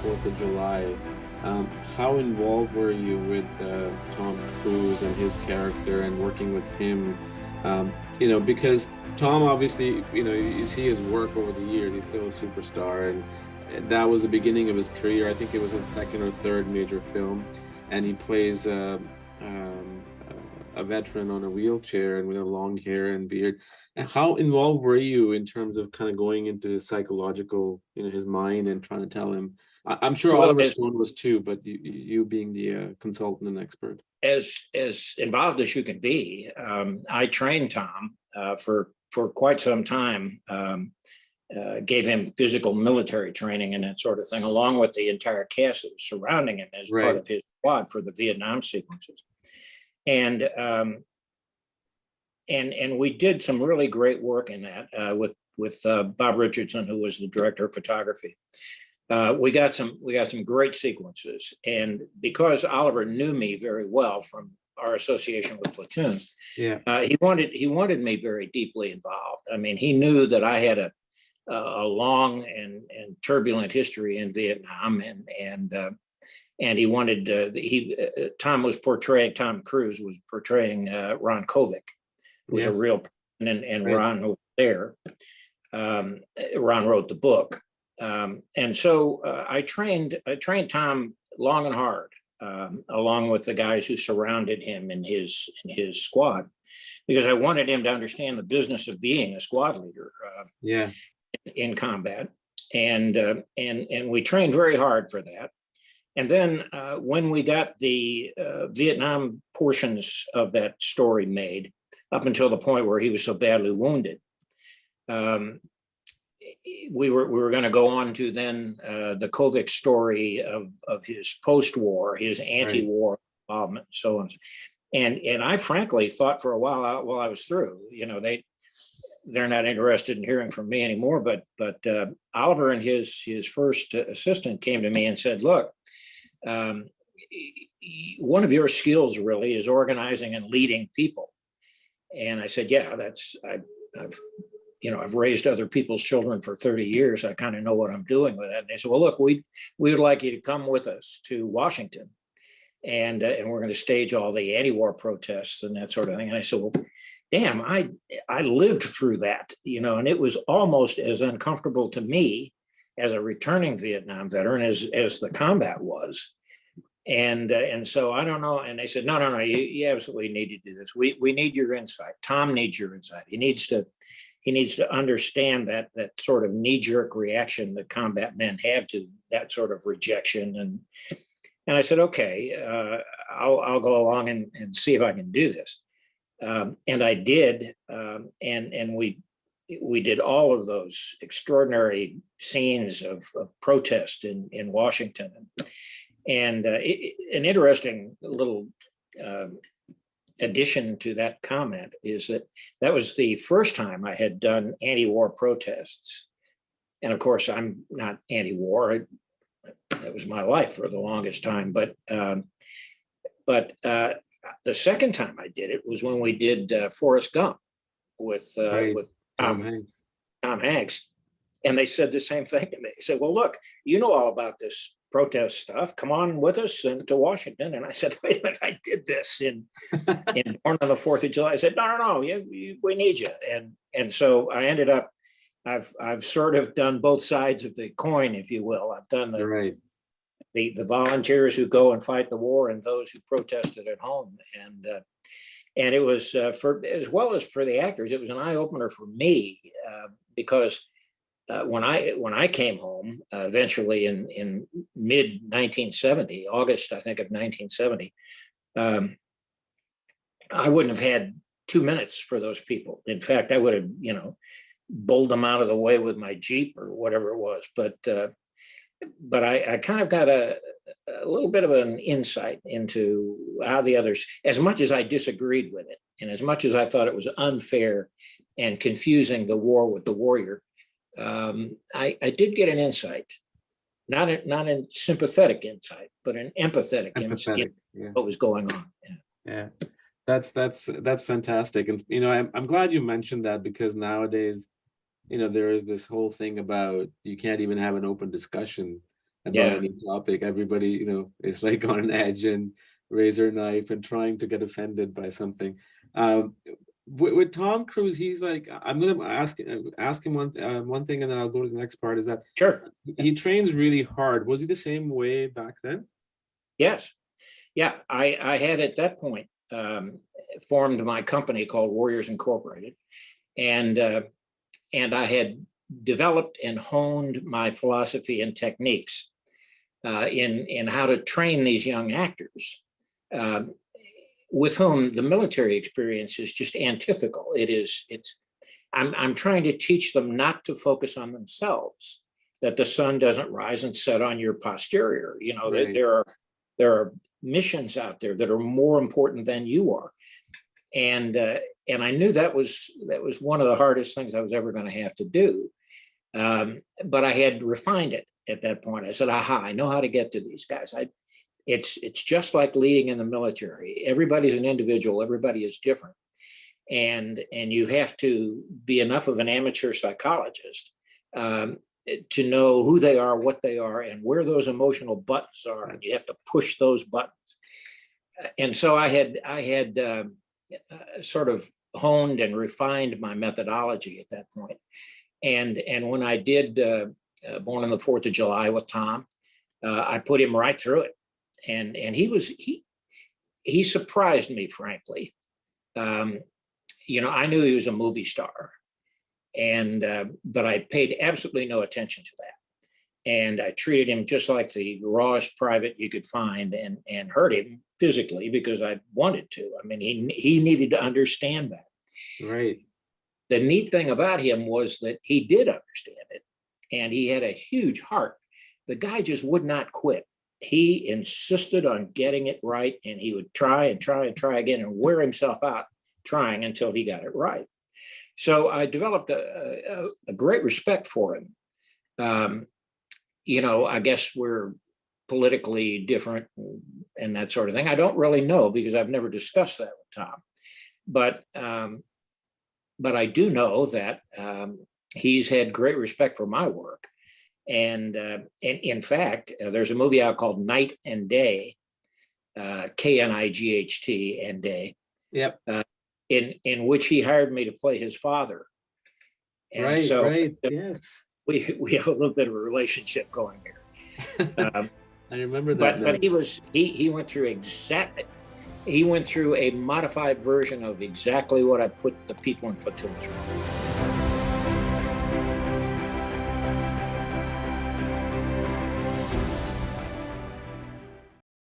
4th of July. How involved were you with Tom Cruise and his character and working with him? Because Tom obviously, you see his work over the years, he's still a superstar, and that was the beginning of his career. I think it was his second or third major film, and he plays a veteran on a wheelchair and with a long hair and beard. And how involved were you in terms of kind of going into his psychological, his mind and trying to tell him? I'm sure Well, Oliver Stone was too, but you being the consultant and expert. as involved as you can be, I trained Tom for quite some time. Gave him physical military training and that sort of thing, along with the entire cast that was surrounding him as part of his squad for the Vietnam sequences. And we did some really great work in that with Bob Richardson, who was the director of photography. We got some great sequences, and because Oliver knew me very well from our association with Platoon, he wanted me very deeply involved. I mean, he knew that I had a long and turbulent history in Vietnam, and he wanted Tom Cruise was portraying Ron Kovic, who was a real person, and Ron was there. Ron wrote the book. And so I trained Tom long and hard, along with the guys who surrounded him in his squad, because I wanted him to understand the business of being a squad leader in combat. And we trained very hard for that. And then when we got the Vietnam portions of that story made, up until the point where he was so badly wounded, we were going to go on to then the Kovic story of his post-war, his anti-war involvement, and so on. And I frankly thought for a while I was through. They're not interested in hearing from me anymore. But Oliver and his first assistant came to me and said, "Look, one of your skills really is organizing and leading people." And I said, "Yeah, I've raised other people's children for 30 years. I kind of know what I'm doing with that." And they said, "Well, look, we would like you to come with us to Washington, and we're going to stage all the anti-war protests and that sort of thing." And I said, "Well, damn, I lived through that, and it was almost as uncomfortable to me as a returning Vietnam veteran as the combat was." And so I don't know. And they said, no, you absolutely need to do this. We need your insight. Tom needs your insight. He needs to understand that sort of knee-jerk reaction that combat men have to that sort of rejection. And I said, okay, I'll go along and see if I can do this. And I did. And we did all of those extraordinary scenes of protest in Washington. And an interesting little addition to that comment is that was the first time I had done anti-war protests. And of course, I'm not anti-war. That was my life for the longest time. But the second time I did it was when we did Forrest Gump with Tom Hanks. And they said the same thing to me. They said, "Well, look, you know all about this protest stuff. Come on with us to Washington." And I said, "Wait a minute, I did this in Born on the 4th of July." I said, no, we need you. And so I ended up, I've sort of done both sides of the coin, if you will. I've done the volunteers who go and fight the war and those who protested at home. And it was for, as well as for the actors, it was an eye opener for me because when I came home eventually in mid 1970, August, I think, of 1970, I wouldn't have had 2 minutes for those people. In fact, I would have, bowled them out of the way with my Jeep or whatever it was. But I kind of got a little bit of an insight into how the others, as much as I disagreed with it, and as much as I thought it was unfair and confusing the war with the warrior, I did get an insight, not a sympathetic insight, but an empathetic insight what was going on. Yeah. That's fantastic. And I'm glad you mentioned that, because nowadays, there is this whole thing about you can't even have an open discussion about Yeah. any topic. Everybody, is like on an edge and razor knife and trying to get offended by something. With Tom Cruise, he's like, I'm gonna ask him one thing, and then I'll go to the next part. Is that Sure. he trains really hard? Was he the same way back then? Yes. Yeah. I had at that point formed my company called Warriors Incorporated, and I had developed and honed my philosophy and techniques in how to train these young actors, with whom the military experience is just antithetical. I'm trying to teach them not to focus on themselves, that the sun doesn't rise and set on your posterior. Right. There are missions out there that are more important than you are. And I knew that was one of the hardest things I was ever going to have to do. But I had refined it at that point. I said, aha, I know how to get to these guys. It's just like leading in the military. Everybody's an individual. Everybody is different. And you have to be enough of an amateur psychologist to know who they are, what they are, and where those emotional buttons are. And you have to push those buttons. And so I had sort of honed and refined my methodology at that point. And when I did Born on the 4th of July with Tom, I put him right through it. And he surprised me, frankly. I knew he was a movie star, but I paid absolutely no attention to that. And I treated him just like the rawest private you could find, and hurt him physically because I wanted to. I mean, he needed to understand that. Right. The neat thing about him was that he did understand it, and he had a huge heart. The guy just would not quit. He insisted on getting it right, and he would try and try and try again and wear himself out trying until he got it right. So I developed a great respect for him. I guess we're politically different and that sort of thing. I don't really know because I've never discussed that with Tom. But I do know that he's had great respect for my work. And in fact, there's a movie out called Night and Day, Knight and Day. Yep. In which he hired me to play his father. And right. So right. Yes. We have a little bit of a relationship going here. I remember that. But he went through a modified version of exactly what I put the people in platoon through.